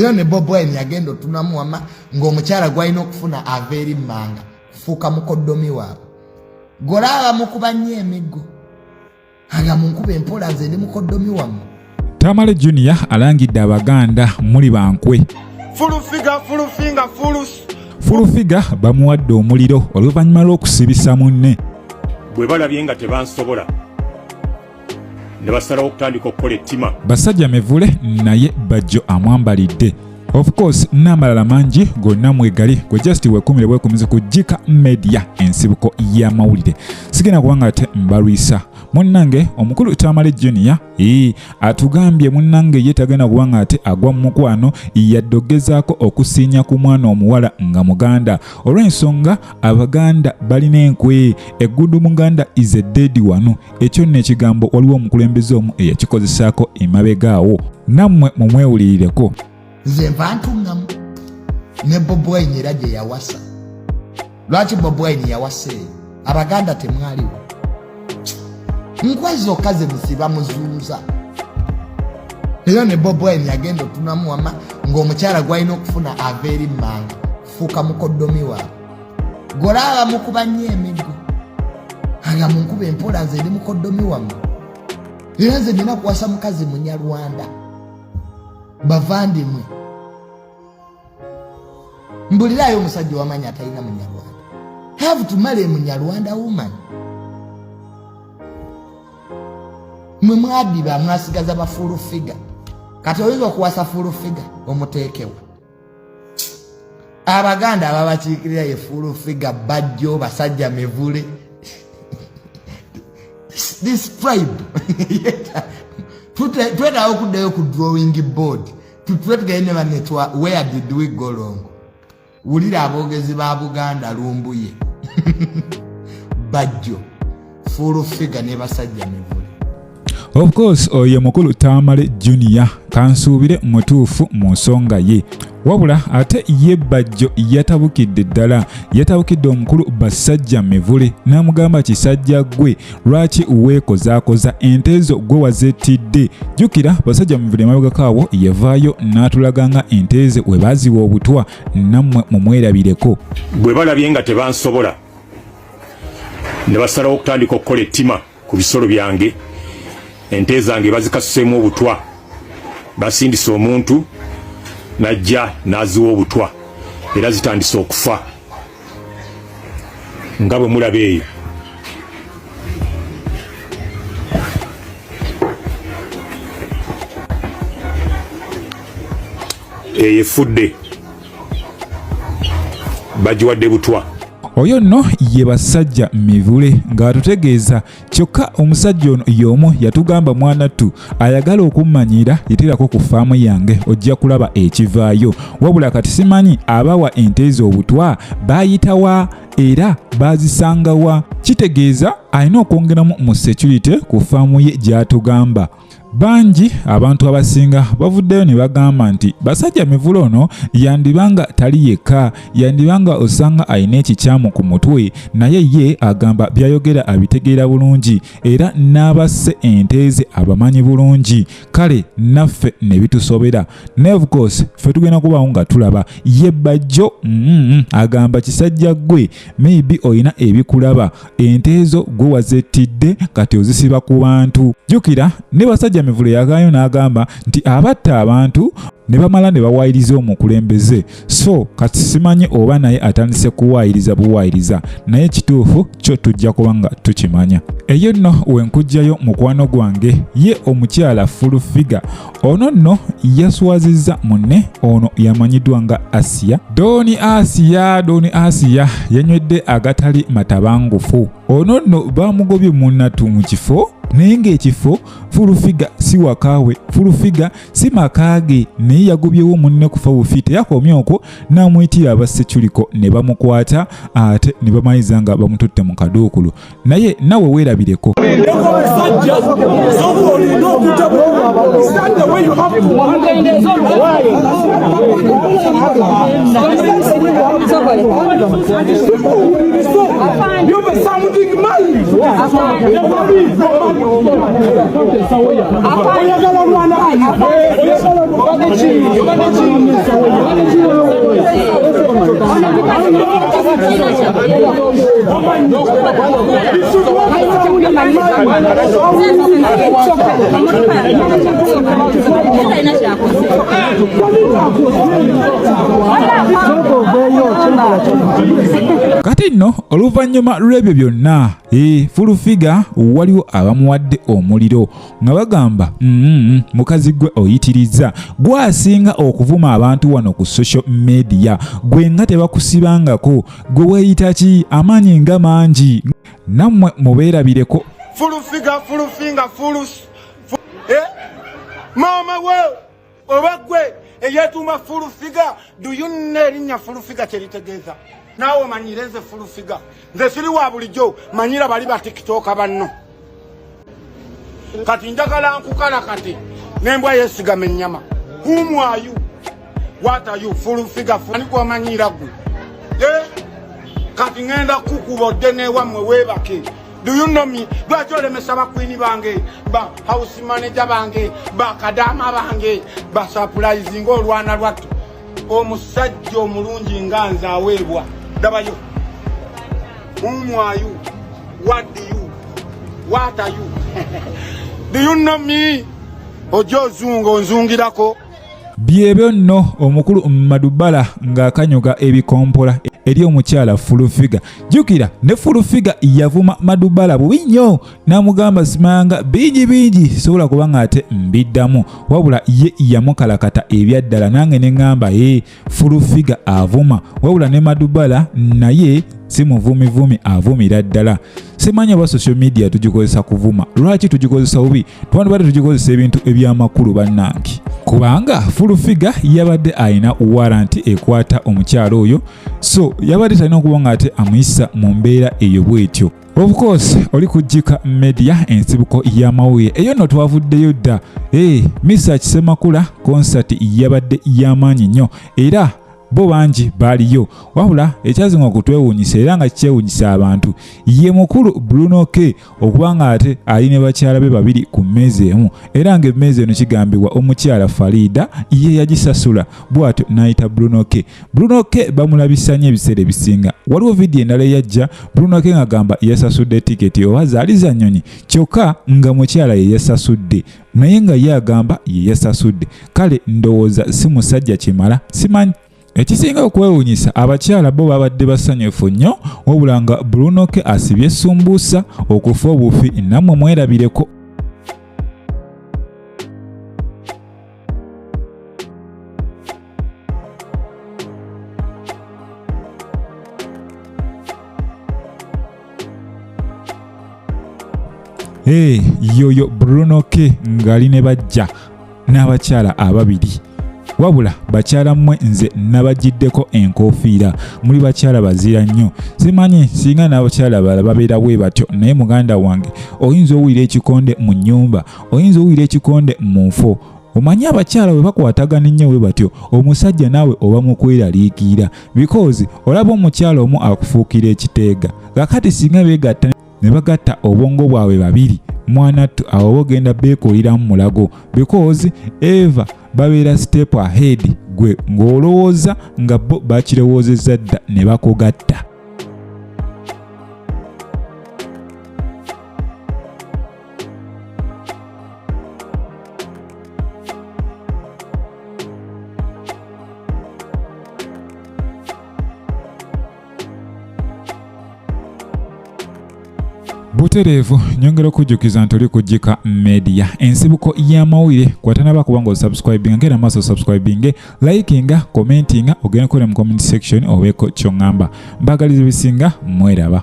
Iyo ne Bob Wine yagendo tunamuwama ng'omukyala gwalina okufuna aveeri mmanga fuuka mukoddomi waabwe golaba mukuba nnyo emiggo aga munkuba empola nze ndi mukoddomi wammwe. Tamale Junior alangidde Abaganda muli bankwe fulufiga bamuwadde omuliro oluvannyuma lw'okusibisa munne. Bwe balabye nga tebansobola ne basalawo okutandika okukola ettima. Basajja mevule naye Bajjo amwambalidde. Of course n'amalala mangi gonna mwegali gwe just wekumire bwekumize ku Kika Media ensibuko y'amawulire. Sigenda kubanga ate mbalwisa munnange omukulu Tamale Junior atugambye munnange ye tagenda kubanga ate agwa mu mukwano yaddogezaako okusiinya ku mwana omuwala nga muganda olw'ensonga Abaganda balina enkwe eggudu muganda is a dead wano. Ekyo nno ekigambo waliwo omukulembeze omu eyakikozesaako emabegaawo nammwe mumwewulirireko. Nze nva ntungamu ne Bob Wine era gye yawasa. Lwaki Bob Wine yawase Abaganda temwaliwo? Nkwe zokka ze musiba muzuuza. Era ne Bob Wine yagenda tunamuwama ng'omukyala gwalina okufuna aveeri mmanga fuuka mukoddomi waabwe golaba mukuba nnyo emiggo aga munkuba empola nze ndi mukoddomi wammwe. Era nze nina kuwasa mukazi Munyarwanda. Bavandimwe mbulirayo omusajja wamanya atalina Munyarwanda. Have to marry a Munyarwanda woman. Mwe mwadiba mwasigaza ba full figure. Kati oyinza okuwasa full figure omuteekewo. Abaganda ababakiikirira ye full figure Bajjo basajja mevule. This tribe. Twetaawo okuddayo ku drawing board tutwetugende banetwa where did we go wrong. Wulira aboogezi ba Buganda lumbuye. Bajjo full figure ne basajja mevule. Of course oyo mukulu Tamale Junior kansuubire mutuufu mu nsonga ye wabula ate ye Bajjo yatabukidde ddala yatabukidde omukulu basajja mevule n'amugamba kisajja gwe lwaki weekozaakoza ente zo gwe wazettidde. Jjukira basajja mevule mabegakaawo yavaayo n'atulaganga ente ze we baaziwa obutwa nammwe mumwerabireko. Bwe balabye nga tebansobola ne basalawo okutandika okukola ettima ku bisolo byange. Ente zange bazikasuseemu obutwa basindisa omuntu najja n'aziwa obutwa era zitandise okufa nga bwe mulaba eyo. Eyo efudde bagiwadde butwa. Oyo nno ye basajja mivule ng'atutegeeza kyokka omusajja ono y'omu yatugamba mwanattu ayagala okummanyira yeterako ku faamu yange ojja kulaba ekivaayo wabula kati simanyi abawa ente zo obutwa baayitawa era baazisangawa. Kitegeeza alina okwongeramu mu security ku faamu ye gy'atugamba. Bangi abantu abasinga bavuddeyo ne bagamba nti basajja mivule ono yandibanga tali yekka yandibanga osanga alina ekikyamu ku mutwe naye ye agamba byayogera abitegeera bulungi era n'abasse ente ze abamanyi bulungi. Kale naffe ne bitusobera ne of course ffe tugenda kubaawo nga tulaba ye Bajjo agamba kisajja gwe maybe olina ebikulaba ente zo gwe wazettidde kati ozisiba ku bantu. Jjukira ne basajja mivule yagaayo n'agamba nti abatta abantu ne bamala ne bawaayiriza omukulembeze. So kati simanyi oba naye atandise kuwaayiriza buwaayiriza naye kituufu kyo tujja kuba nga tukimanya. Eyo nno wenkujjayo mukwano gwange ye omukyala full figure ono nno yaswazizza munne ono yamanyiddwa nga Asiya. Doni Asiya yanywedde agatali matabangufu. Ono nno bamugobye munnatu mu kifo naye ng'ekifo full figure si wakaawe full figure si makaage naye yagobyewo munne kufa bufi teyakomye okwo n'amuyitira abassekyuliko ne bamukwata ate ne bamaliza nga bamututte mu kaduukulu naye nawe weerabireko. something mali. Kati nno oluvannyuma lw'ebyo byonna Fulufiga waliwo abamuwadde omuliro nga bagamba mukazi gwe oyitiriza gwasinga okuvuma abantu wano ku social media gwe nga tebakusibangako gwe weeyita ki amaanyi nga mangi nammwe mubeerabireko Fulufiga mama we oba gwe eyeetuma Fulufiga duyunna erinnya Fulufiga kyeritegeeza naawe manyireze Fulufiga nze siri wa bulijjo manyira bali ba tikitoka banno kati njagala nkukala kati nembwa yesigama ennyama whom are you what are you Fulufiga ani gwamanyira gwe kati ngenda kukubodde newammwe weebake do you know me lwaki olemesa bakwini bange ba house manager bange ba kadama bange ba surprising olwana lwattu omusajja omulungi nga nze aweebwa dabayo whom are you what are you do you know me ojo zungo nzungirako byebyo nno omukulu Madubala ng'akanyoga ebikompola eri omukyala Fulufiga. Jjukira ne Fulufiga yavuma Madubala bubi nnyo n'amugamba simanga bingi sobola kubanga ate mbiddamu wabula ye yamukalakata ebyaddala nange ne ŋŋamba Fulufiga avuma wabula ne Madubala naye si muvumivumi avumira ddala. Simanyi oba social media tugikozesa kuvuma, lwaki tugikozesa bubi? Twandibadde tugikozesa ebintu ebyamakulu bannange. Kubanga Fulufiga yabadde ayina waranti ekwata omukyalo oyo, so yabadde talina okuba nga ate amuyisa mu mbeera eyo bwetyo. Of course oli kujjika media ensibuko y'amawulire eyo no twavuddeyo dda. Misa Kisemakula concert yabadde y'amaanyi nnyo era bo bangi baliyo wabula ekyazinga okutwewuunyisa era nga kikyewuunyisa abantu ye mukulu Bruno K okubanga ate ali ne bakyala be babiri ku mmeezi emu era nga emmeezi eno kigambibwa omukyala Faridah ye yagisasula bw'atyo n'ayita Bruno K bamulabisa nnyo ebiseera ebisinga. Waliwo vidiyo endala eyajja Bruno K ng'agamba yasasudde tiketi oba zaali za nnyonyi kyokka nga mukyala ye yasasudde naye nga ye agamba ye yasasudde. Kale ndowooza si musajja kimala simanyi. Ekisinga okwewuunyisa abakyala bo babadde basanyufu nnyo wabula nga Bruno K asibye sumbuusa okufa obufi nammwe mwerabireko. Yoyo Bruno K ngali ne bajja n'abakyala ababiri wabula bakyala mmwe nze nabagiddeko enkofiira muli bakyala bazira nnyo. Simanyi singa n'abakyala bala babeera bwe batyo naye muganda wange oyinza owulira ekikonde mu nnyumba oyinza owulira ekikonde mu nfo. Omanyi abakyala bwe bakwatagana ennyo bwe batyo omusajja naawe oba mu kweraliikira because olaba omukyala omu akufuukira ekiteega kakati singa beegatta ne bagatta obwongo bwabwe babiri mwanattu awo bogenda beekoleramu mulago because Eva babeera step ahead gwe ng'olowooza nga bo bakirowoozezza dda ne bakugatta. Butereevu nyongera okujjukiza nti oli kujjika media ensibuko y'amawulire kwatanaba kubanga osubscribinga ngera maaso subscribinge likinga commentinga ogenda kola mu comment section obeeko ky'oŋŋamba mbagaliza ebisinga mweraba.